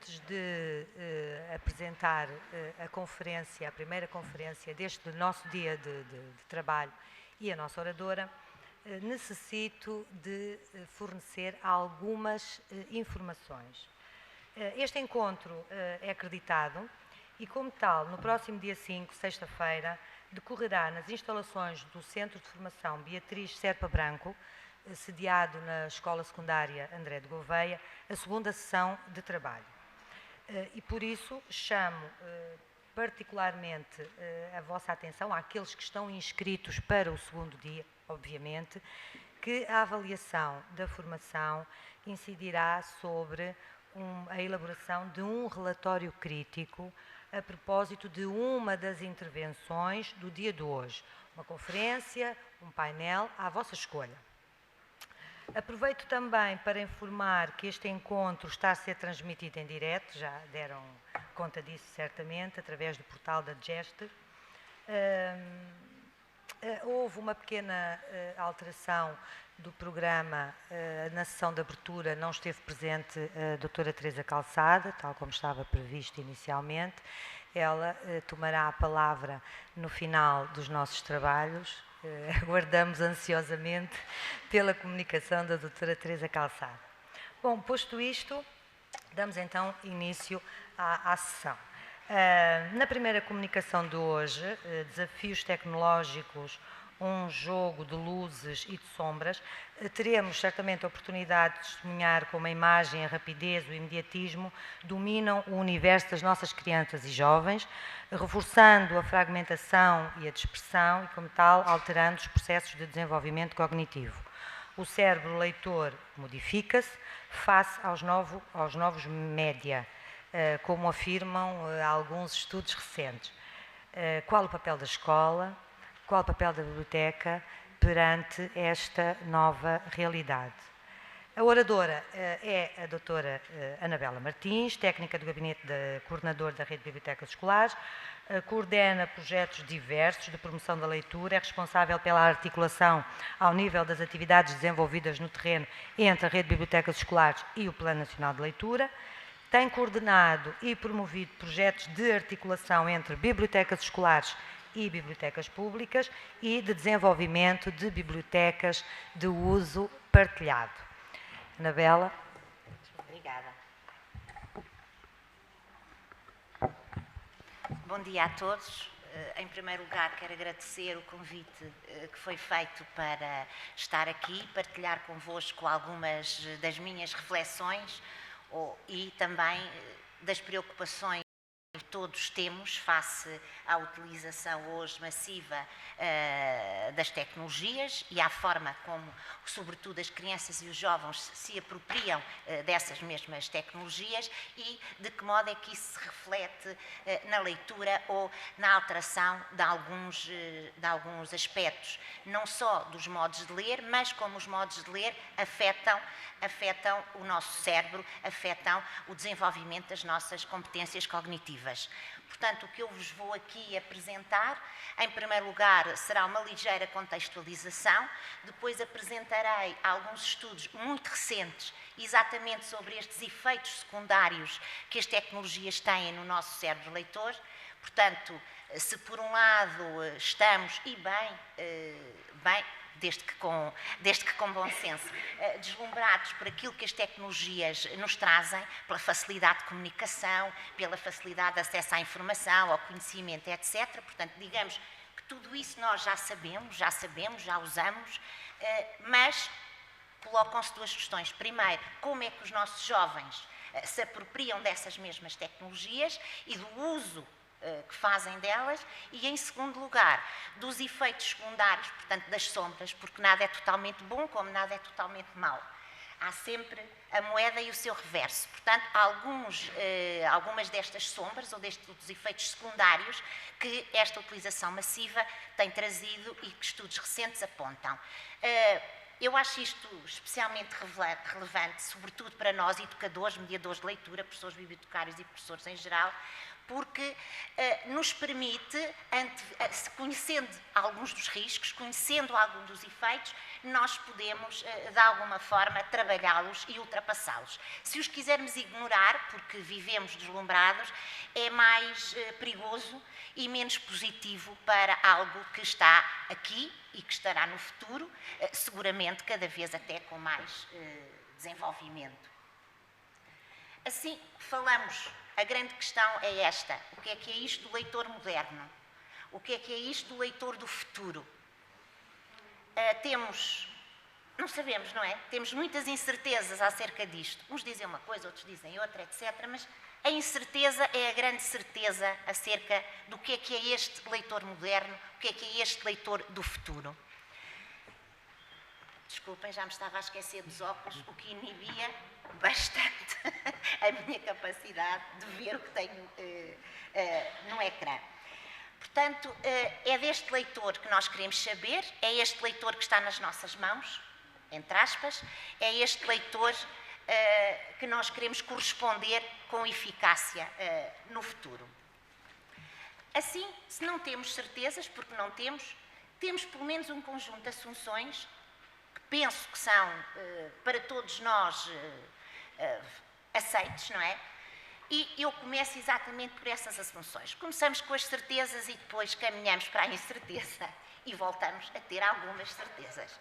antes de apresentar a primeira conferência deste nosso dia de trabalho e a nossa oradora, necessito de fornecer algumas informações. Este encontro é acreditado e, como tal, no próximo dia 5, sexta-feira, decorrerá nas instalações do Centro de Formação Beatriz Serpa Branco, sediado na Escola Secundária André de Gouveia, a segunda sessão de trabalho. E por isso chamo particularmente a vossa atenção, àqueles que estão inscritos para o segundo dia, obviamente, que a avaliação da formação incidirá sobre a elaboração de um relatório crítico a propósito de uma das intervenções do dia de hoje. Uma conferência, um painel, à vossa escolha. Aproveito também para informar que este encontro está a ser transmitido em direto, já deram conta disso certamente, através do portal da Gester. Houve uma pequena alteração do programa na sessão de abertura, não esteve presente a doutora Teresa Calçada, tal como estava previsto inicialmente. Ela tomará a palavra no final dos nossos trabalhos. Aguardamos ansiosamente pela comunicação da doutora Teresa Calçada. Bom, posto isto, damos então início à sessão. Na primeira comunicação de hoje, Desafios Tecnológicos, um jogo de luzes e de sombras, teremos certamente a oportunidade de testemunhar como a imagem, a rapidez, o imediatismo dominam o universo das nossas crianças e jovens, reforçando a fragmentação e a dispersão e, como tal, alterando os processos de desenvolvimento cognitivo. O cérebro leitor modifica-se face aos novos média, como afirmam alguns estudos recentes. Qual o papel da escola? Qual o papel da biblioteca perante esta nova realidade? A oradora é a doutora Anabela Martins, técnica do gabinete da coordenador da Rede de Bibliotecas Escolares, coordena projetos diversos de promoção da leitura, é responsável pela articulação ao nível das atividades desenvolvidas no terreno entre a Rede de Bibliotecas Escolares e o Plano Nacional de Leitura, tem coordenado e promovido projetos de articulação entre bibliotecas escolares e bibliotecas públicas e de desenvolvimento de bibliotecas de uso partilhado. Anabela. Obrigada. Bom dia a todos. Em primeiro lugar, quero agradecer o convite que foi feito para estar aqui, partilhar convosco algumas das minhas reflexões e também das preocupações que todos temos face à utilização hoje massiva das tecnologias e à forma como, sobretudo, as crianças e os jovens se apropriam dessas mesmas tecnologias e de que modo é que isso se reflete na leitura ou na alteração de alguns aspectos, não só dos modos de ler, mas como os modos de ler afetam o nosso cérebro, afetam o desenvolvimento das nossas competências cognitivas. Portanto, o que eu vos vou aqui apresentar, em primeiro lugar, será uma ligeira contextualização, depois apresentarei alguns estudos muito recentes, exatamente sobre estes efeitos secundários que as tecnologias têm no nosso cérebro leitor. Portanto, se por um lado estamos, e bem, desde que com bom senso, deslumbrados por aquilo que as tecnologias nos trazem, pela facilidade de comunicação, pela facilidade de acesso à informação, ao conhecimento, etc. Portanto, digamos que tudo isso nós já sabemos, já usamos, mas colocam-se duas questões. Primeiro, como é que os nossos jovens se apropriam dessas mesmas tecnologias e do uso que fazem delas, e em segundo lugar, dos efeitos secundários, portanto das sombras, porque nada é totalmente bom como nada é totalmente mau. Há sempre a moeda e o seu reverso. Portanto, algumas destas sombras ou destes efeitos secundários que esta utilização massiva tem trazido e que estudos recentes apontam. Eu acho isto especialmente relevante, sobretudo para nós, educadores, mediadores de leitura, professores bibliotecários e professores em geral, porque nos permite, conhecendo alguns dos riscos, conhecendo alguns dos efeitos, nós podemos, de alguma forma, trabalhá-los e ultrapassá-los. Se os quisermos ignorar, porque vivemos deslumbrados, é mais perigoso e menos positivo para algo que está aqui e que estará no futuro, seguramente cada vez até com mais desenvolvimento. Assim, falamos, a grande questão é esta: o que é isto do leitor moderno? O que é isto do leitor do futuro? Não sabemos, não é? Temos muitas incertezas acerca disto. Uns dizem uma coisa, outros dizem outra, etc. Mas a incerteza é a grande certeza acerca do que é este leitor moderno, o que é este leitor do futuro. Desculpem, já me estava a esquecer dos óculos, o que inibia bastante a minha capacidade de ver o que tenho no ecrã. Portanto, é deste leitor que nós queremos saber, é este leitor que está nas nossas mãos, entre aspas, é este leitor que nós queremos corresponder com eficácia no futuro. Assim, se não temos certezas, porque não temos pelo menos um conjunto de assunções que penso que são, para todos nós, aceites, não é? E eu começo exatamente por essas assunções. Começamos com as certezas e depois caminhamos para a incerteza e voltamos a ter algumas certezas.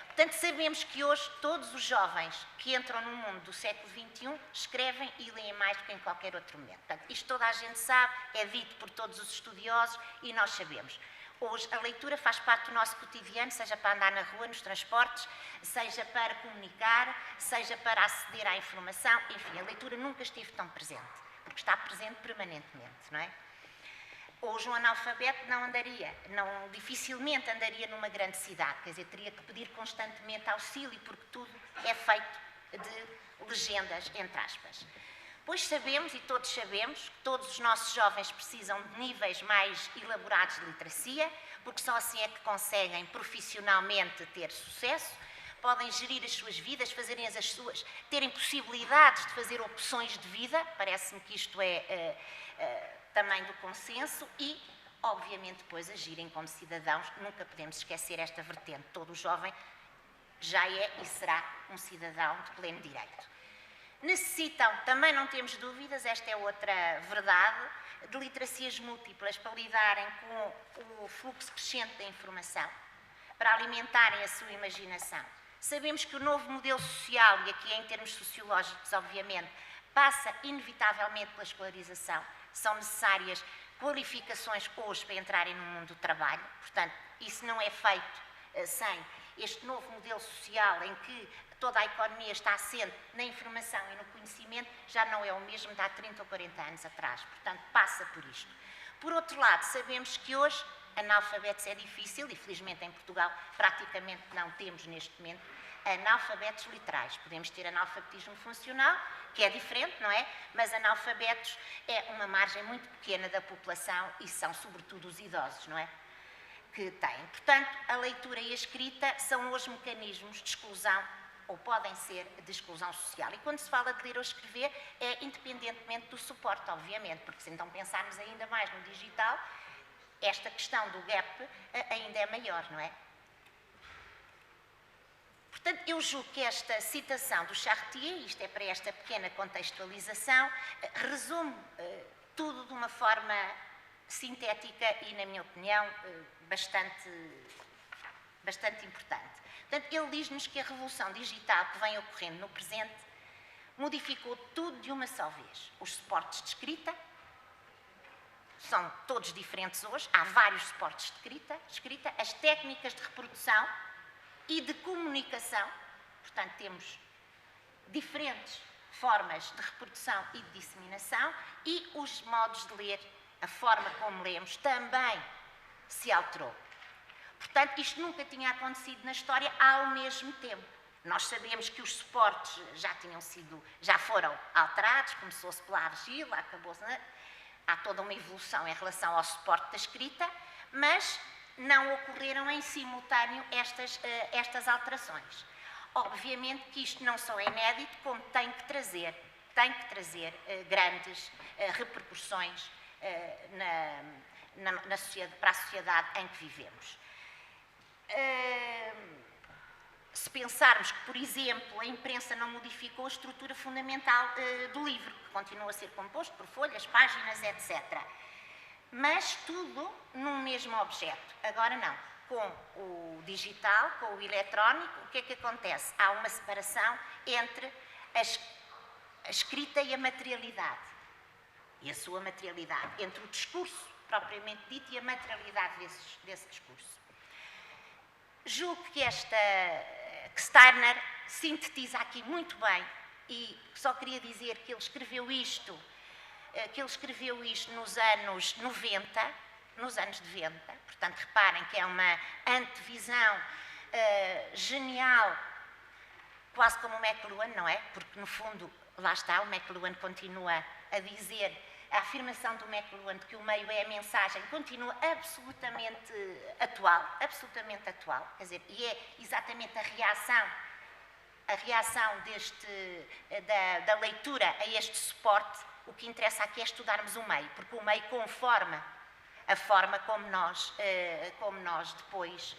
Portanto, sabemos que hoje todos os jovens que entram no mundo do século XXI escrevem e leem mais do que em qualquer outro momento. Portanto, isto toda a gente sabe, é dito por todos os estudiosos e nós sabemos. Hoje a leitura faz parte do nosso cotidiano, seja para andar na rua, nos transportes, seja para comunicar, seja para aceder à informação, enfim, a leitura nunca esteve tão presente, porque está presente permanentemente, não é? Hoje um analfabeto dificilmente andaria numa grande cidade, quer dizer, teria que pedir constantemente auxílio, porque tudo é feito de legendas, entre aspas. Pois sabemos, e todos sabemos, que todos os nossos jovens precisam de níveis mais elaborados de literacia, porque só assim é que conseguem profissionalmente ter sucesso, podem gerir as suas vidas, terem possibilidades de fazer opções de vida, parece-me que isto é também do consenso, e, obviamente, depois agirem como cidadãos. Nunca podemos esquecer esta vertente. Todo jovem já é e será um cidadão de pleno direito. Necessitam, também não temos dúvidas, esta é outra verdade, de literacias múltiplas para lidarem com o fluxo crescente da informação, para alimentarem a sua imaginação. Sabemos que o novo modelo social, e aqui em termos sociológicos, obviamente, passa inevitavelmente pela escolarização. São necessárias qualificações hoje para entrarem no mundo do trabalho. Portanto, isso não é feito sem este novo modelo social em que toda a economia está assente na informação e no conhecimento, já não é o mesmo de há 30 ou 40 anos atrás. Portanto, passa por isto. Por outro lado, sabemos que hoje analfabetos é difícil, e felizmente em Portugal praticamente não temos neste momento analfabetos literais. Podemos ter analfabetismo funcional, que é diferente, não é? Mas analfabetos é uma margem muito pequena da população e são sobretudo os idosos, não é? Que têm. Portanto, a leitura e a escrita são hoje mecanismos de exclusão, ou podem ser de exclusão social. E quando se fala de ler ou escrever, é independentemente do suporte, obviamente, porque se então pensarmos ainda mais no digital, esta questão do gap ainda é maior, não é? Portanto, eu julgo que esta citação do Chartier, isto é para esta pequena contextualização, resume tudo de uma forma sintética e, na minha opinião, bastante importante. Portanto, ele diz-nos que a revolução digital que vem ocorrendo no presente modificou tudo de uma só vez. Os suportes de escrita são todos diferentes hoje, há vários suportes de escrita, as técnicas de reprodução e de comunicação, portanto, temos diferentes formas de reprodução e de disseminação, e os modos de ler, a forma como lemos, também se alterou. Portanto, isto nunca tinha acontecido na história ao mesmo tempo. Nós sabemos que os suportes já foram alterados, começou-se pela argila, acabou-se... Há toda uma evolução em relação ao suporte da escrita, mas não ocorreram em simultâneo estas alterações. Obviamente que isto não só é inédito, como tem que trazer grandes repercussões para a sociedade em que vivemos. Se pensarmos que, por exemplo, a imprensa não modificou a estrutura fundamental do livro, que continua a ser composto por folhas, páginas, etc. Mas tudo num mesmo objeto. Agora não. Com o digital, com o eletrónico, o que é que acontece? Há uma separação entre a escrita e a materialidade. E a sua materialidade. Entre o discurso propriamente dito e a materialidade desse discurso. Julgo que Steiner sintetiza aqui muito bem, e só queria dizer que ele escreveu isto nos anos 90, portanto reparem que é uma antevisão genial, quase como o McLuhan, não é? Porque no fundo, lá está, o McLuhan continua a dizer, a afirmação do McLuhan de que o meio é a mensagem continua absolutamente atual, quer dizer, e é exatamente a reação da leitura a este suporte. O que interessa aqui é estudarmos o meio, porque o meio conforma a forma como nós depois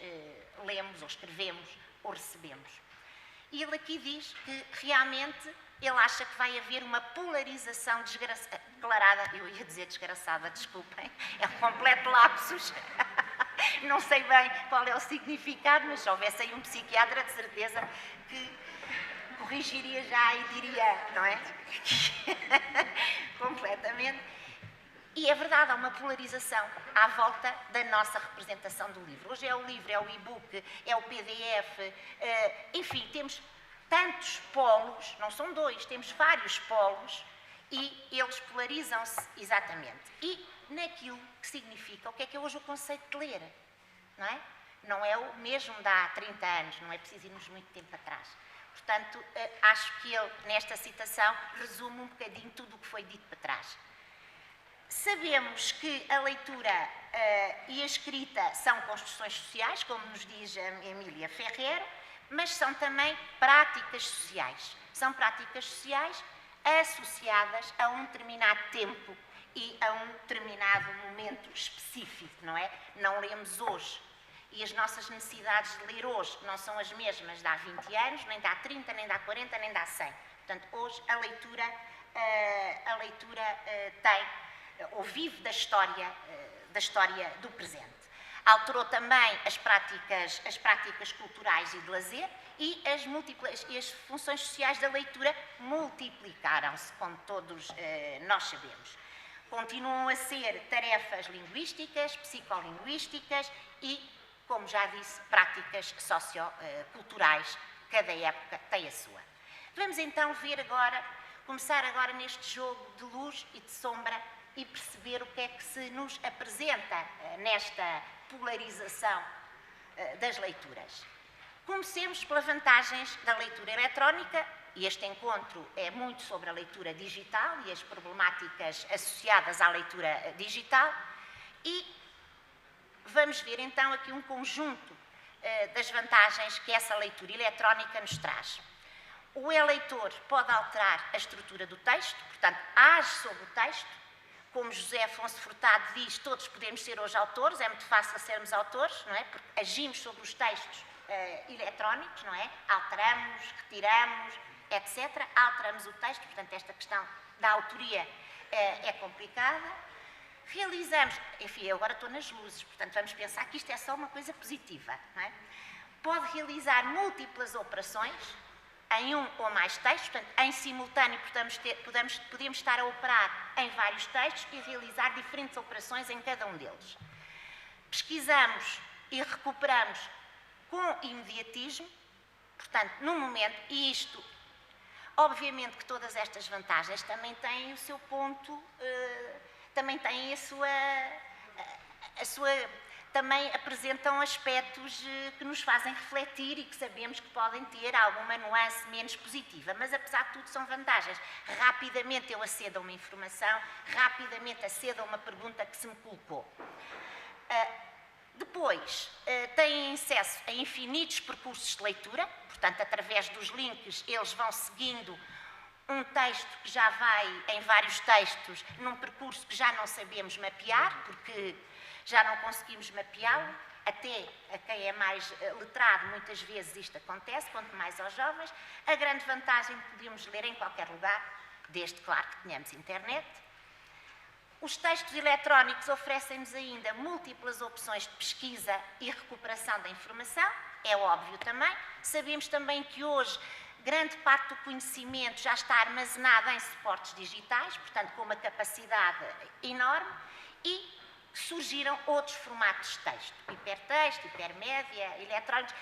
lemos, ou escrevemos, ou recebemos. E ele aqui diz que realmente ele acha que vai haver uma polarização declarada, eu ia dizer desgraçada, desculpem, é um completo lapsus, não sei bem qual é o significado, mas se houvesse aí um psiquiatra, de certeza que corrigiria já e diria, não é? Completamente. E é verdade, há uma polarização à volta da nossa representação do livro. Hoje é o livro, é o e-book, é o PDF, enfim, temos tantos polos, não são dois, temos vários polos e eles polarizam-se exatamente. E naquilo que significa, o que é hoje o conceito de ler, não é? Não é o mesmo de há 30 anos, não é preciso irmos muito tempo atrás. Portanto, acho que ele, nesta citação, resume um bocadinho tudo o que foi dito para trás. Sabemos que a leitura e a escrita são construções sociais, como nos diz a Emília Ferrer, mas são também práticas sociais. São práticas sociais associadas a um determinado tempo e a um determinado momento específico, não é? Não lemos hoje. E as nossas necessidades de ler hoje não são as mesmas de há 20 anos, nem de há 30, nem de há 40, nem de há 100. Portanto, hoje a leitura tem, ou vive da história do presente. Alterou também as práticas culturais e de lazer e as funções sociais da leitura multiplicaram-se, como todos nós sabemos. Continuam a ser tarefas linguísticas, psicolinguísticas e, como já disse, práticas socioculturais. Cada época tem a sua. Vamos então começar agora neste jogo de luz e de sombra e perceber o que é que se nos apresenta nesta polarização das leituras. Comecemos pelas vantagens da leitura eletrónica, e este encontro é muito sobre a leitura digital e as problemáticas associadas à leitura digital, e vamos ver então aqui um conjunto das vantagens que essa leitura eletrónica nos traz. O eleitor pode alterar a estrutura do texto, portanto, age sobre o texto. Como José Afonso Furtado diz, todos podemos ser hoje autores, é muito fácil sermos autores, não é? Porque agimos sobre os textos eletrónicos, não é? Alteramos, retiramos, etc. Alteramos o texto, portanto, esta questão da autoria é complicada. Realizamos, enfim, eu agora estou nas luzes, portanto, vamos pensar que isto é só uma coisa positiva, não é? Pode realizar múltiplas operações em um ou mais textos, portanto, em simultâneo podemos estar a operar em vários textos e realizar diferentes operações em cada um deles. Pesquisamos e recuperamos com imediatismo, portanto, no momento, e isto, obviamente que todas estas vantagens também têm o seu ponto, também têm também apresentam aspectos que nos fazem refletir e que sabemos que podem ter alguma nuance menos positiva, mas apesar de tudo são vantagens. Rapidamente eu acedo a uma informação, rapidamente acedo a uma pergunta que se me colocou. Depois, têm acesso a infinitos percursos de leitura, portanto, através dos links eles vão seguindo um texto que já vai em vários textos, num percurso que já não sabemos mapear, porque já não conseguimos mapeá-lo, até a quem é mais letrado, muitas vezes isto acontece, quanto mais aos jovens. A grande vantagem de podermos ler em qualquer lugar, desde, claro, que tenhamos internet. Os textos eletrónicos oferecem-nos ainda múltiplas opções de pesquisa e recuperação da informação, é óbvio também. Sabemos também que hoje grande parte do conhecimento já está armazenado em suportes digitais, portanto com uma capacidade enorme, e surgiram outros formatos de texto, hipertexto, hipermédia, eletrónicos.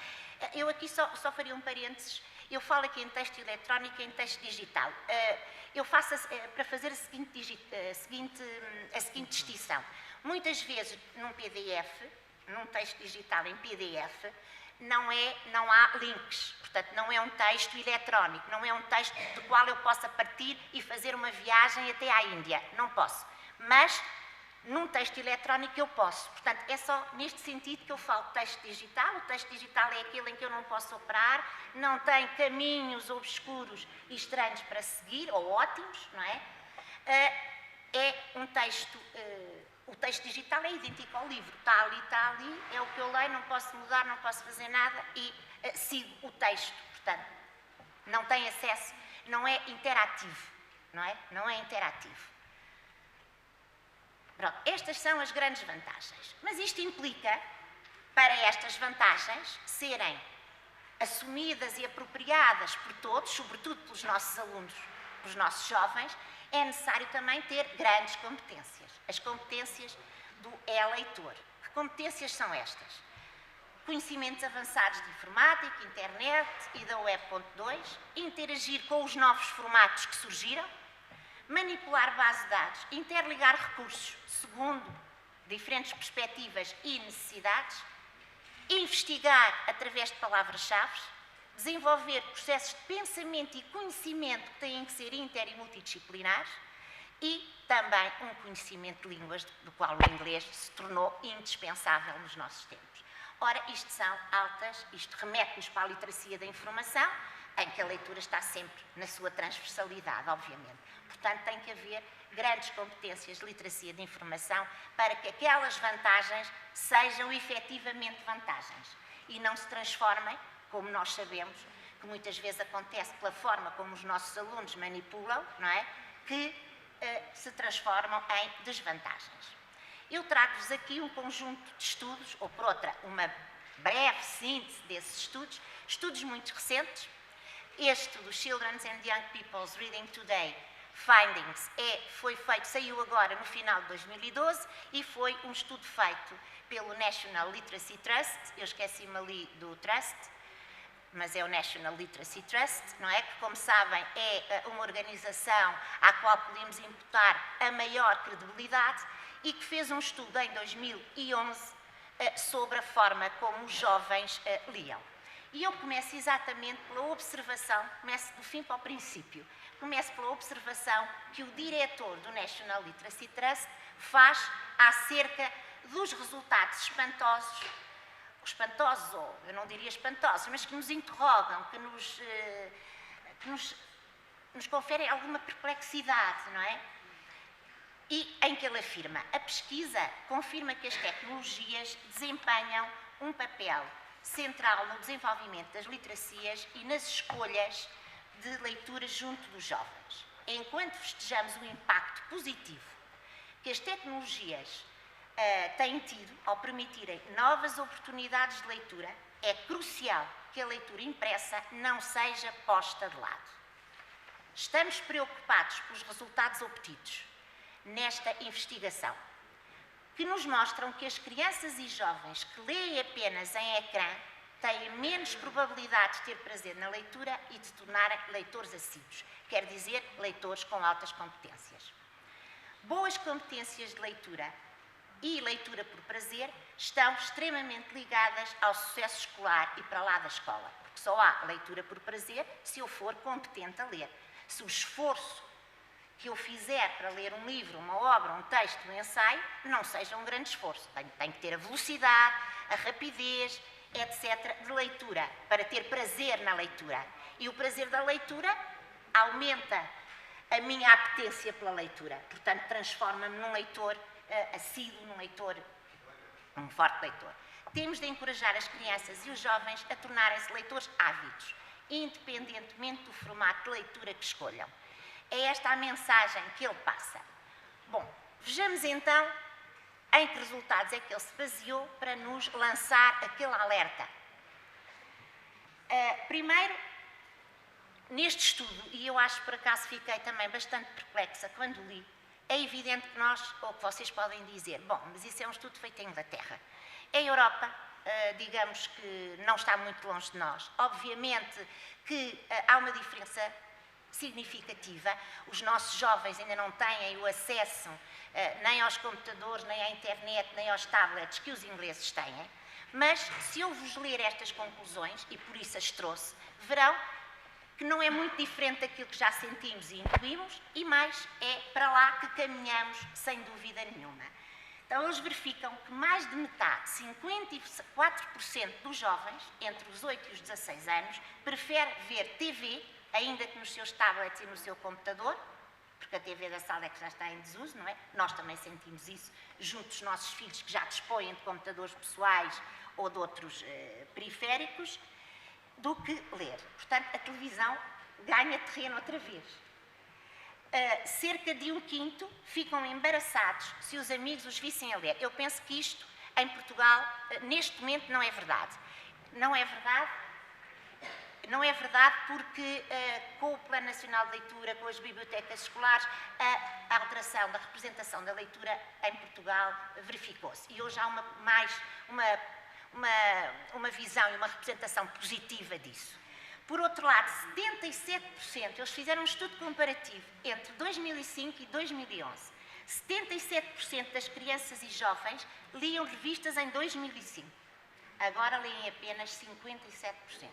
Eu aqui só faria um parênteses. Eu falo aqui em texto eletrónico e em texto digital. Eu faço para fazer a seguinte distinção. Muitas vezes num PDF, num texto digital em PDF, não há links, portanto não é um texto eletrónico, não é um texto do qual eu possa partir e fazer uma viagem até à Índia, não posso. Mas num texto eletrónico eu posso, portanto é só neste sentido que eu falo de texto digital. O texto digital é aquele em que eu não posso operar, não tem caminhos obscuros e estranhos para seguir, ou ótimos, não é? É um texto, o texto digital é idêntico ao livro, está ali, é o que eu leio, não posso mudar, não posso fazer nada e sigo o texto, portanto, não tem acesso, não é interativo, não é? Não é interativo. Pronto, estas são as grandes vantagens. Mas isto implica, para estas vantagens serem assumidas e apropriadas por todos, sobretudo pelos nossos alunos, pelos nossos jovens, é necessário também ter grandes competências. As competências do e-leitor. Que competências são estas? Conhecimentos avançados de informática, internet e da Web.2, interagir com os novos formatos que surgiram, manipular base de dados, interligar recursos segundo diferentes perspectivas e necessidades, investigar através de palavras-chave, desenvolver processos de pensamento e conhecimento que têm que ser inter e multidisciplinares e também um conhecimento de línguas, do qual o inglês se tornou indispensável nos nossos tempos. Ora, isto remete-nos para a literacia da informação, em que a leitura está sempre na sua transversalidade, obviamente. Portanto, tem que haver grandes competências de literacia de informação para que aquelas vantagens sejam efetivamente vantagens e não se transformem, como nós sabemos, que muitas vezes acontece pela forma como os nossos alunos manipulam, não é? Que se transformam em desvantagens. Eu trago-vos aqui um conjunto de estudos, ou por outra, uma breve síntese desses estudos muito recentes. Este do Children's and Young People's Reading Today Findings saiu agora no final de 2012 e foi um estudo feito pelo National Literacy Trust. Eu esqueci-me ali do Trust, mas é o National Literacy Trust, não é? Que, como sabem, é uma organização à qual podemos imputar a maior credibilidade e que fez um estudo em 2011 sobre a forma como os jovens liam. E eu começo exatamente pela observação, começo do fim para o princípio, começo pela observação que o diretor do National Literacy Trust faz acerca dos resultados espantosos, ou eu não diria espantosos, mas que nos interrogam, que nos conferem alguma perplexidade, não é? E em que ele afirma, a pesquisa confirma que as tecnologias desempenham um papel central no desenvolvimento das literacias e nas escolhas de leitura junto dos jovens. Enquanto festejamos o impacto positivo que as tecnologias têm tido ao permitirem novas oportunidades de leitura, é crucial que a leitura impressa não seja posta de lado. Estamos preocupados com os resultados obtidos nesta investigação, que nos mostram que as crianças e jovens que leem apenas em ecrã têm menos probabilidade de ter prazer na leitura e de tornarem leitores assíduos, quer dizer, leitores com altas competências. Boas competências de leitura e leitura por prazer estão extremamente ligadas ao sucesso escolar e para lá da escola, porque só há leitura por prazer se eu for competente a ler. Se o esforço que eu fizer para ler um livro, uma obra, um texto, um ensaio, não seja um grande esforço. Tem que ter a velocidade, a rapidez, etc., de leitura, para ter prazer na leitura. E o prazer da leitura aumenta a minha apetência pela leitura. Portanto, transforma-me num leitor assíduo, num forte leitor. Temos de encorajar as crianças e os jovens a tornarem-se leitores ávidos, independentemente do formato de leitura que escolham. É esta a mensagem que ele passa. Bom, vejamos então em que resultados é que ele se baseou para nos lançar aquele alerta. Primeiro, neste estudo, e eu acho por acaso fiquei também bastante perplexa quando li, é evidente que nós, ou que vocês podem dizer, bom, mas isso é um estudo feito em Inglaterra. A Europa, digamos que não está muito longe de nós. Obviamente que há uma diferença significativa. Os nossos jovens ainda não têm o acesso nem aos computadores, nem à internet, nem aos tablets que os ingleses têm. Mas se eu vos ler estas conclusões, e por isso as trouxe, verão que não é muito diferente daquilo que já sentimos e intuímos, e mais é para lá que caminhamos sem dúvida nenhuma. Então, eles verificam que mais de metade, 54% dos jovens, entre os 8 e os 16 anos, prefere ver TV, ainda que nos seus tablets e no seu computador, porque a TV da sala é que já está em desuso, não é? Nós também sentimos isso junto dos nossos filhos que já dispõem de computadores pessoais ou de outros periféricos, do que ler. Portanto, a televisão ganha terreno outra vez. Cerca de 1/5 ficam embaraçados se os amigos os vissem a ler. Eu penso que isto, em Portugal, neste momento não é verdade. Não é verdade porque com o Plano Nacional de Leitura, com as bibliotecas escolares, a alteração da representação da leitura em Portugal verificou-se. E hoje há uma visão e uma representação positiva disso. Por outro lado, 77%, eles fizeram um estudo comparativo entre 2005 e 2011. 77% das crianças e jovens liam revistas em 2005. Agora leem apenas 57%.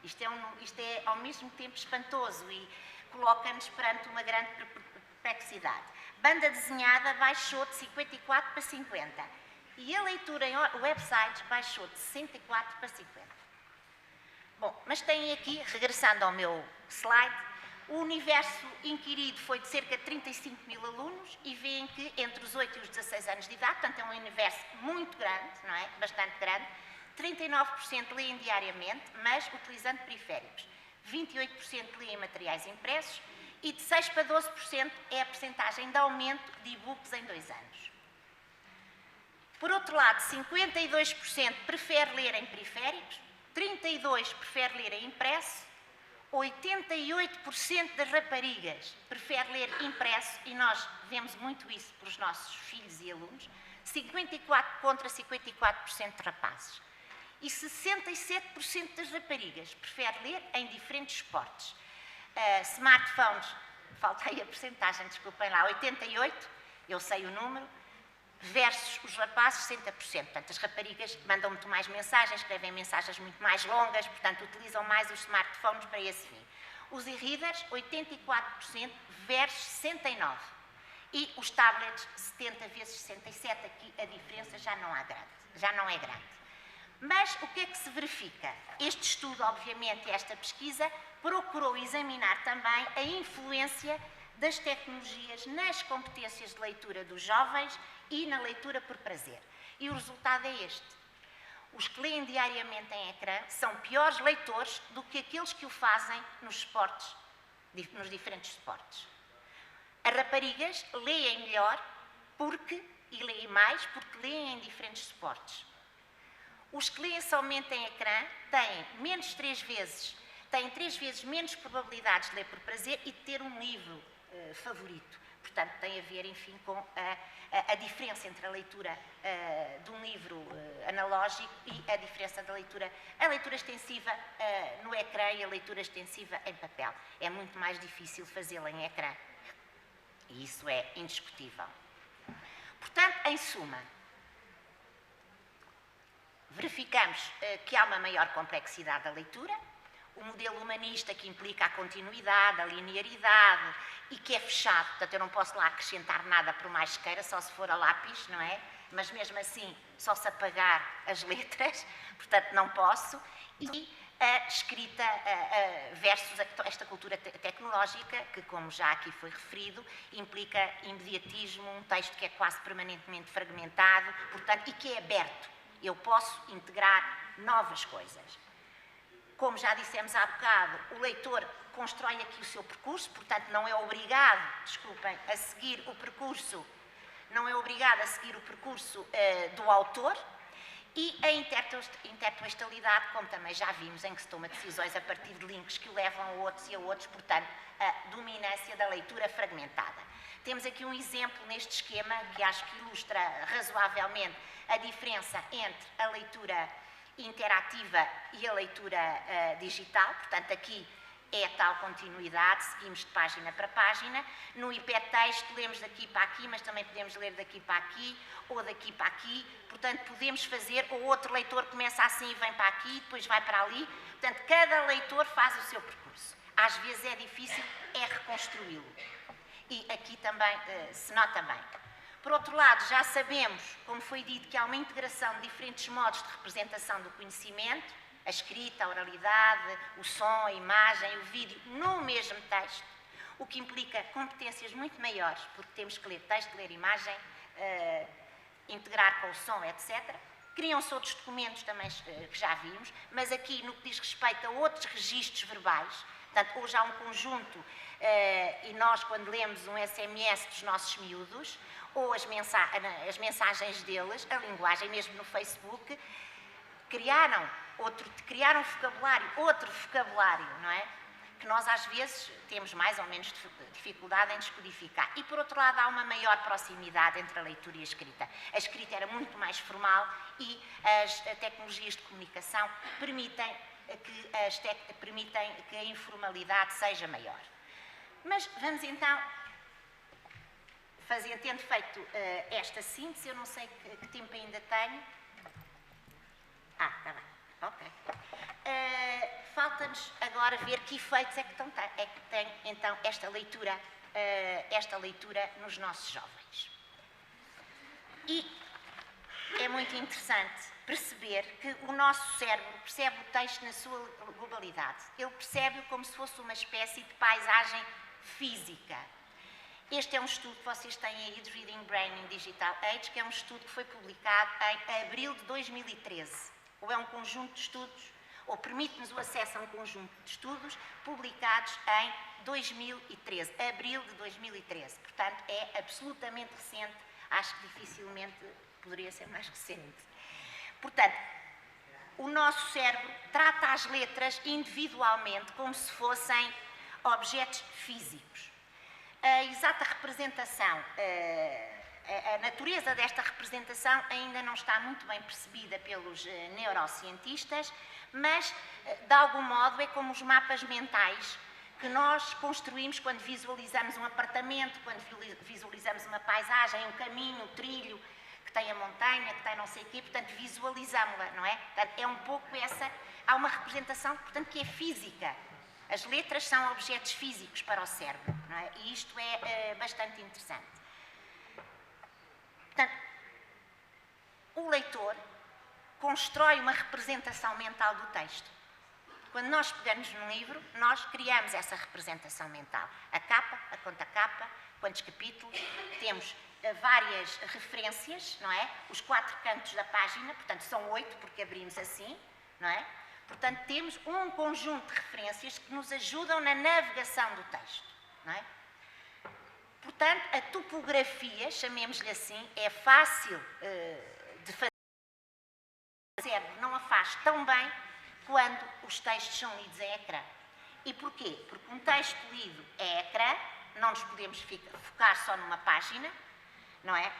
Isto é ao mesmo tempo espantoso e coloca-nos perante uma grande perplexidade. Banda desenhada baixou de 54 para 50. E a leitura em websites baixou de 64 para 50. Bom, mas tem aqui, regressando ao meu slide, o universo inquirido foi de cerca de 35 mil alunos e veem que entre os 8 e os 16 anos de idade, portanto é um universo muito grande, não é? Bastante grande, 39% leem diariamente, mas utilizando periféricos. 28% leem materiais impressos e de 6 para 12% é a percentagem de aumento de e-books em 2 anos. Por outro lado, 52% prefere ler em periféricos, 32% prefere ler em impresso, 88% das raparigas prefere ler impresso, e nós vemos muito isso pelos nossos filhos e alunos, 54% contra 54% de rapazes. E 67% das raparigas prefere ler em diferentes esportes. Smartphones, faltei a percentagem, desculpem lá, 88%, eu sei o número, versus os rapazes, 60%. Portanto, as raparigas mandam muito mais mensagens, escrevem mensagens muito mais longas, portanto, utilizam mais os smartphones para esse fim. Os e-readers, 84% versus 69%. E os tablets, 70 vezes 67%. Aqui a diferença já não é grande. Mas o que é que se verifica? Este estudo, obviamente, esta pesquisa, procurou examinar também a influência das tecnologias nas competências de leitura dos jovens e na leitura por prazer. E o resultado é este. Os que leem diariamente em ecrã são piores leitores do que aqueles que o fazem nos diferentes esportes. As raparigas leem melhor e leem mais porque leem em diferentes esportes. Os que leem somente em ecrã têm 3 vezes menos probabilidades de ler por prazer e de ter um livro favorito. Portanto, tem a ver, enfim, com a diferença entre a leitura de um livro analógico e a diferença da leitura extensiva no ecrã e a leitura extensiva em papel. É muito mais difícil fazê-la em ecrã. E isso é indiscutível. Portanto, em suma, verificamos que há uma maior complexidade da leitura, o modelo humanista que implica a continuidade, a linearidade e que é fechado, portanto eu não posso lá acrescentar nada por mais que queira, só se for a lápis, não é? Mas mesmo assim, só se apagar as letras, portanto não posso. E a escrita versus esta cultura tecnológica, que, como já aqui foi referido, implica imediatismo, um texto que é quase permanentemente fragmentado, portanto, e que é aberto. Eu posso integrar novas coisas. Como já dissemos há bocado, o leitor constrói aqui o seu percurso, portanto, não é obrigado, a seguir o percurso, do autor. E a intertextualidade, como também já vimos, em que se toma decisões a partir de links que o levam a outros e a outros, portanto, a dominância da leitura fragmentada. Temos aqui um exemplo neste esquema que acho que ilustra razoavelmente a diferença entre a leitura interativa e a leitura digital. Portanto, aqui é a tal continuidade, seguimos de página para página. No hipertexto, lemos daqui para aqui, mas também podemos ler daqui para aqui, ou daqui para aqui. Portanto, podemos fazer, ou outro leitor começa assim e vem para aqui, depois vai para ali. Portanto, cada leitor faz o seu percurso. Às vezes é difícil, é reconstruí-lo. E aqui também se nota bem. Por outro lado, já sabemos, como foi dito, que há uma integração de diferentes modos de representação do conhecimento, a escrita, a oralidade, o som, a imagem, o vídeo, no mesmo texto, o que implica competências muito maiores, porque temos que ler texto, ler imagem, integrar com o som, etc. Criam-se outros documentos também que já vimos, mas aqui, no que diz respeito a outros registros verbais, portanto, hoje há um conjunto, e nós, quando lemos um SMS dos nossos miúdos, ou as mensagens deles, a linguagem mesmo no Facebook, criaram outro vocabulário, não é? Que nós às vezes temos mais ou menos dificuldade em descodificar. E por outro lado há uma maior proximidade entre a leitura e a escrita. A escrita era muito mais formal e as tecnologias de comunicação permitem que a informalidade seja maior. Mas vamos então, tendo feito esta síntese, eu não sei que tempo ainda tenho. Está bem. Ok. Falta-nos agora ver que efeitos é que tem então esta leitura nos nossos jovens. E é muito interessante perceber que o nosso cérebro percebe o texto na sua globalidade. Ele percebe-o como se fosse uma espécie de paisagem física. Este é um estudo que vocês têm aí de Reading Brain in Digital Age, que é um estudo que foi publicado em abril de 2013. Ou é um conjunto de estudos, ou permite-nos o acesso a um conjunto de estudos publicados em 2013, abril de 2013. Portanto, é absolutamente recente, acho que dificilmente poderia ser mais recente. Portanto, o nosso cérebro trata as letras individualmente como se fossem objetos físicos. A exata representação, a natureza desta representação ainda não está muito bem percebida pelos neurocientistas, mas, de algum modo, é como os mapas mentais que nós construímos quando visualizamos um apartamento, quando visualizamos uma paisagem, um caminho, um trilho, que tem a montanha, que tem não sei o quê, portanto, visualizamos-la, não é? Portanto, é um pouco essa... Há uma representação, portanto, que é física. As letras são objetos físicos para o cérebro, não é? E isto é bastante interessante. Portanto, o leitor constrói uma representação mental do texto. Quando nós pegamos num livro, nós criamos essa representação mental. A capa, a contracapa, quantos capítulos, temos várias referências, não é? Os 4 cantos da página, portanto são 8, porque abrimos assim, não é? Portanto, temos um conjunto de referências que nos ajudam na navegação do texto, não é? Portanto, a topografia, chamemos-lhe assim, é fácil de fazer. O cérebro não a faz tão bem quando os textos são lidos em ecrã. E porquê? Porque um texto lido em ecrã, não nos podemos focar só numa página, não é?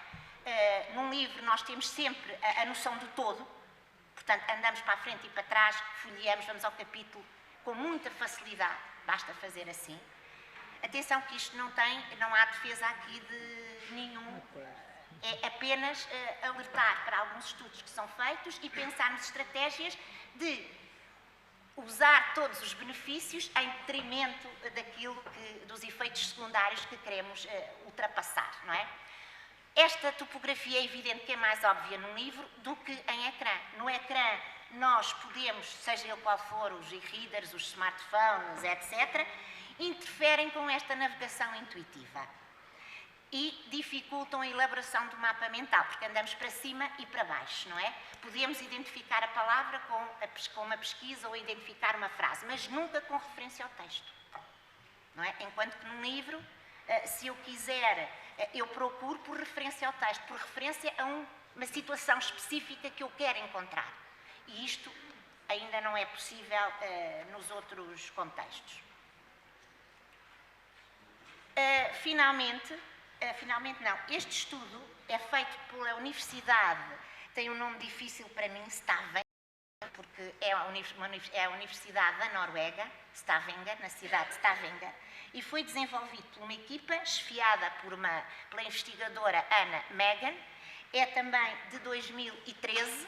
Num livro nós temos sempre a noção do todo. Portanto, andamos para a frente e para trás, folheamos, vamos ao capítulo com muita facilidade. Basta fazer assim. Atenção que isto não há defesa aqui de nenhum. É apenas alertar para alguns estudos que são feitos e pensarmos estratégias de usar todos os benefícios em detrimento dos efeitos secundários que queremos ultrapassar, não é? Esta topografia é evidente que é mais óbvia num livro do que em ecrã. No ecrã nós podemos, seja ele qual for, os e-readers, os smartphones, etc., interferem com esta navegação intuitiva e dificultam a elaboração do mapa mental, porque andamos para cima e para baixo, não é? Podemos identificar a palavra com uma pesquisa ou identificar uma frase, mas nunca com referência ao texto, não é? Enquanto que num livro, se eu quiser, eu procuro por referência ao texto, por referência a uma situação específica que eu quero encontrar. E isto ainda não é possível nos outros contextos. Finalmente não, este estudo é feito pela Universidade, tem um nome difícil para mim, Stavanger, porque é a Universidade da Noruega, Stavanger, na cidade de Stavanger, e foi desenvolvido por uma equipa chefiada pela investigadora Anna Megan, é também de 2013,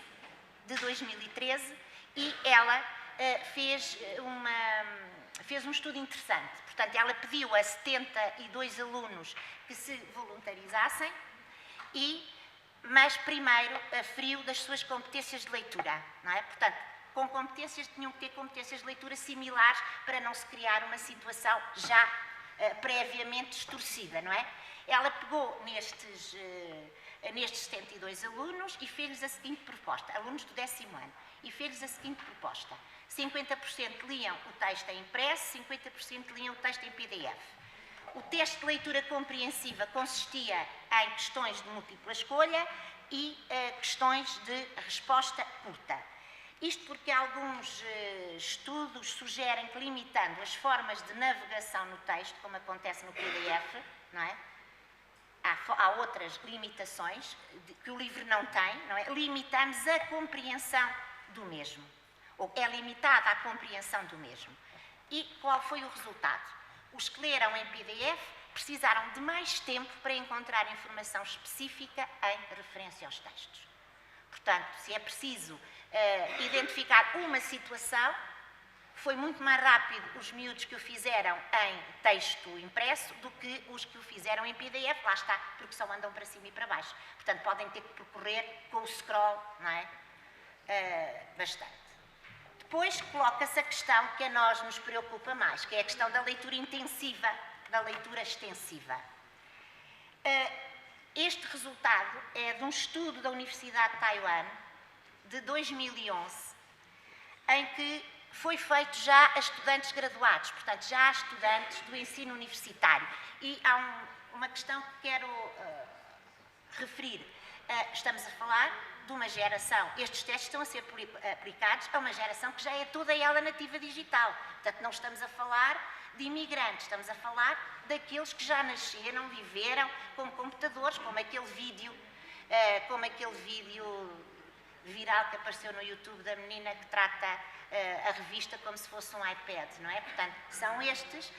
e ela fez um estudo interessante. Portanto, ela pediu a 72 alunos que se voluntarizassem, mas primeiro aferiu das suas competências de leitura, não é? Portanto, tinham que ter competências de leitura similares para não se criar uma situação já previamente distorcida, não é? Ela pegou nestes 72 alunos e fez-lhes a seguinte proposta, alunos do 10º ano, e fez-lhes a seguinte proposta: 50% liam o texto em impresso, 50% liam o texto em PDF. O teste de leitura compreensiva consistia em questões de múltipla escolha e questões de resposta curta. Isto porque alguns estudos sugerem que, limitando as formas de navegação no texto, como acontece no PDF, não é? Há outras limitações que o livro não tem, não é? Limitamos a compreensão do mesmo, ou é limitada a compreensão do mesmo. E qual foi o resultado? Os que leram em PDF precisaram de mais tempo para encontrar informação específica em referência aos textos. Portanto, se é preciso identificar uma situação, foi muito mais rápido os miúdos que o fizeram em texto impresso do que os que o fizeram em PDF, lá está, porque só andam para cima e para baixo. Portanto, podem ter que percorrer com o scroll, não é? Bastante. Depois coloca-se a questão que a nós nos preocupa mais, que é a questão da leitura intensiva, da leitura extensiva. Este resultado é de um estudo da Universidade de Taiwan, de 2011, em que foi feito já a estudantes graduados, portanto, já a estudantes do ensino universitário. E há uma questão que quero referir. Estamos a falar de uma geração, estes testes estão a ser aplicados a uma geração que já é toda ela nativa digital. Portanto, não estamos a falar de imigrantes, estamos a falar daqueles que já nasceram, viveram com computadores, como aquele vídeo viral que apareceu no YouTube da menina que trata a revista como se fosse um iPad, não é? Portanto, são estes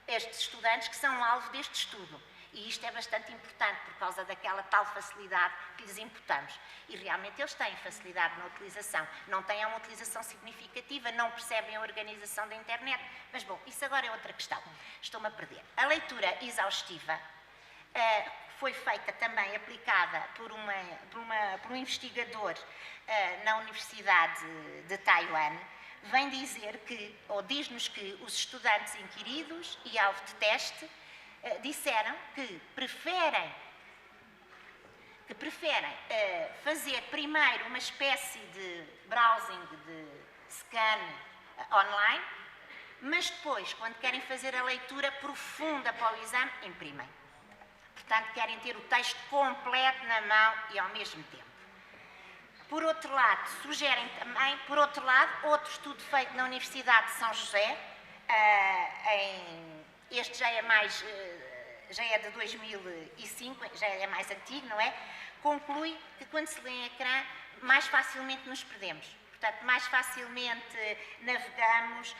estudantes que são alvo deste estudo. E isto é bastante importante por causa daquela tal facilidade que lhes imputamos. E realmente eles têm facilidade na utilização. Não têm uma utilização significativa, não percebem a organização da internet. Mas, bom, isso agora é outra questão. Estou-me a perder. A leitura exaustiva foi feita também, aplicada por um investigador na Universidade de Taiwan. Vem dizer que, ou diz-nos que os estudantes inquiridos e alvo de teste disseram que preferem fazer primeiro uma espécie de browsing, de scan online, mas depois, quando querem fazer a leitura profunda para o exame, imprimem. Portanto, querem ter o texto completo na mão e ao mesmo tempo. Por outro lado, sugerem também, outro estudo feito na Universidade de São José, este já é de 2005, já é mais antigo, não é? Conclui que quando se lê em ecrã, mais facilmente nos perdemos. Portanto, mais facilmente navegamos,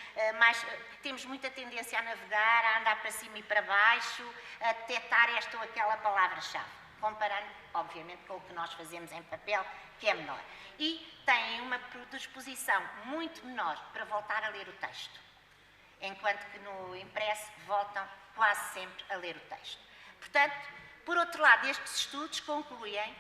temos muita tendência a navegar, a andar para cima e para baixo, a detectar esta ou aquela palavra-chave, comparando, obviamente, com o que nós fazemos em papel, que é menor. E têm uma predisposição muito menor para voltar a ler o texto, enquanto que no impresso voltam quase sempre a ler o texto. Portanto, por outro lado, estes estudos concluem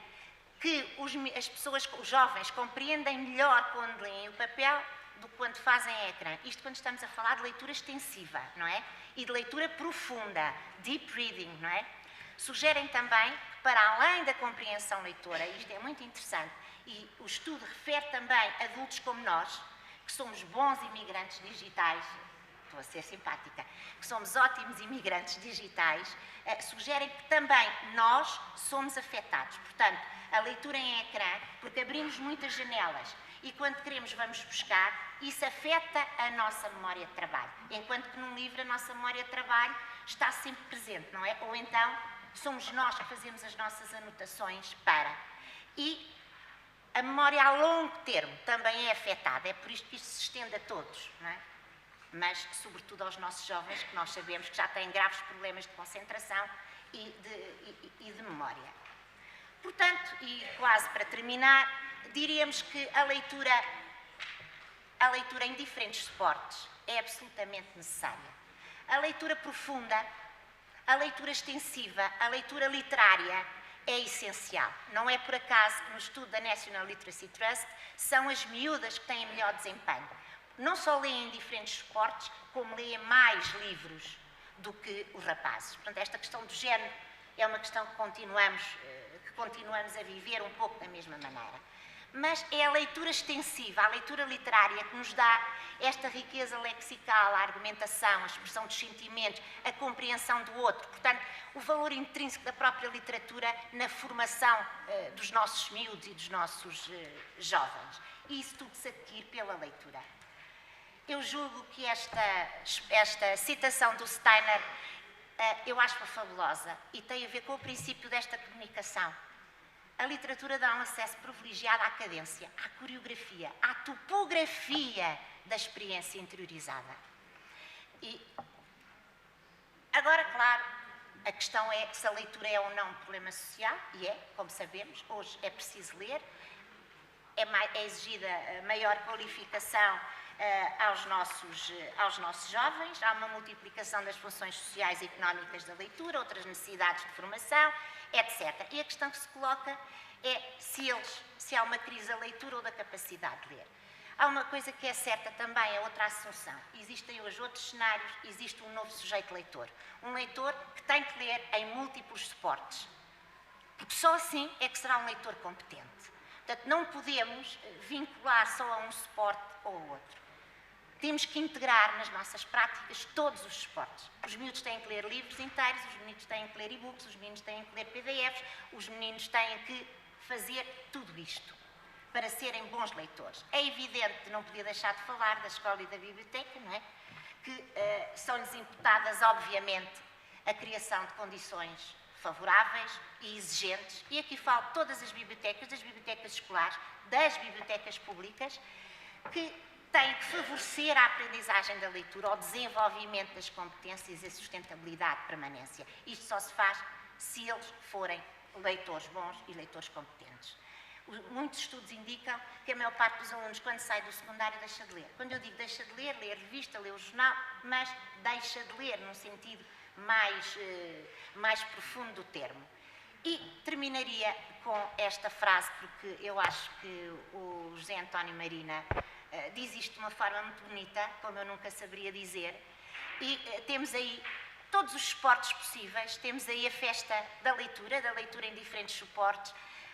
que as pessoas, os jovens, compreendem melhor quando leem o papel do que quando fazem ecrã. Isto quando estamos a falar de leitura extensiva, não é? E de leitura profunda, deep reading, não é? Sugerem também que, para além da compreensão leitora, isto é muito interessante, e o estudo refere também a adultos como nós, que somos bons imigrantes digitais, estou a ser simpática, que somos ótimos imigrantes digitais, sugerem que também nós somos afetados. Portanto, a leitura em ecrã, porque abrimos muitas janelas e quando queremos vamos buscar, isso afeta a nossa memória de trabalho. Enquanto que num livro a nossa memória de trabalho está sempre presente, não é? Ou então somos nós que fazemos as nossas anotações para. E a memória a longo termo também é afetada, é por isto que isto se estende a todos, não é? Mas sobretudo aos nossos jovens, que nós sabemos que já têm graves problemas de concentração e de memória. Portanto, e quase para terminar, diríamos que a leitura em diferentes suportes é absolutamente necessária. A leitura profunda, a leitura extensiva, a leitura literária é essencial. Não é por acaso que no estudo da National Literacy Trust são as miúdas que têm melhor desempenho. Não só leem em diferentes suportes, como leem mais livros do que os rapazes. Portanto, esta questão do género é uma questão que continuamos a viver um pouco da mesma maneira. Mas é a leitura extensiva, a leitura literária que nos dá esta riqueza lexical, a argumentação, a expressão dos sentimentos, a compreensão do outro. Portanto, o valor intrínseco da própria literatura na formação dos nossos miúdos e dos nossos jovens. E isso tudo se adquire pela leitura. Eu julgo que esta citação do Steiner eu acho-a fabulosa e tem a ver com o princípio desta comunicação. A literatura dá um acesso privilegiado à cadência, à coreografia, à topografia da experiência interiorizada. E agora, claro, a questão é se a leitura é ou não um problema social, e é, como sabemos, hoje é preciso ler, é exigida maior qualificação aos nossos jovens, há uma multiplicação das funções sociais e económicas da leitura, outras necessidades de formação, etc. E a questão que se coloca é se há uma crise da leitura ou da capacidade de ler. Há uma coisa que é certa também, é outra assunção. Existem hoje outros cenários, existe um novo sujeito leitor. Um leitor que tem que ler em múltiplos suportes. Porque só assim é que será um leitor competente. Portanto, não podemos vincular só a um suporte ou a outro. Temos que integrar nas nossas práticas todos os suportes. Os miúdos têm que ler livros inteiros, os meninos têm que ler e-books, os meninos têm que ler PDFs, os meninos têm que fazer tudo isto para serem bons leitores. É evidente, não podia deixar de falar da escola e da biblioteca, não é? Que são-lhes imputadas, obviamente, a criação de condições favoráveis e exigentes, e aqui falo de todas as bibliotecas, das bibliotecas escolares, das bibliotecas públicas, que têm que favorecer a aprendizagem da leitura, o desenvolvimento das competências e a sustentabilidade de permanência. Isto só se faz se eles forem leitores bons e leitores competentes. Muitos estudos indicam que a maior parte dos alunos, quando sai do secundário, deixa de ler. Quando eu digo deixa de ler, lê a revista, lê o jornal, mas deixa de ler num sentido mais profundo do termo. E terminaria com esta frase, porque eu acho que o José António Marina diz isto de uma forma muito bonita, como eu nunca saberia dizer, e temos aí todos os suportes possíveis, temos aí a festa da leitura em diferentes suportes,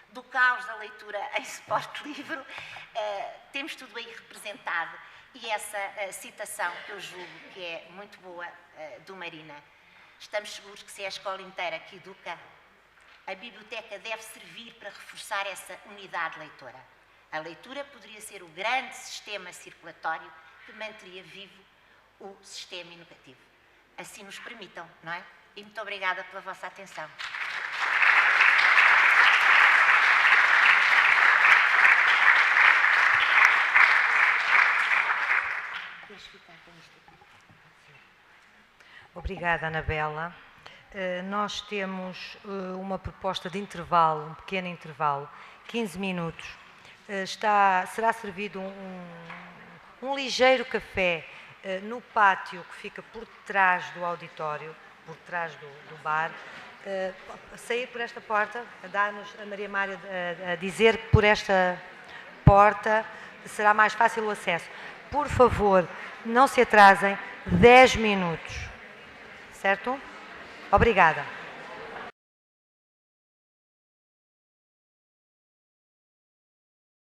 do caos da leitura em suporte livre, temos tudo aí representado, e essa citação que eu julgo que é muito boa do Marina. Estamos seguros que se é a escola inteira que educa, a biblioteca deve servir para reforçar essa unidade leitora. A leitura poderia ser o grande sistema circulatório que manteria vivo o sistema educativo. Assim nos permitam, não é? E muito obrigada pela vossa atenção. Obrigada, Anabela. Nós temos uma proposta de intervalo, um pequeno intervalo, 15 minutos. Será servido um ligeiro café no pátio que fica por trás do auditório, por trás do bar, sair por esta porta, dá-nos a Maria Mária a dizer que por esta porta será mais fácil o acesso. Por favor, não se atrasem 10 minutos. Certo? Obrigada.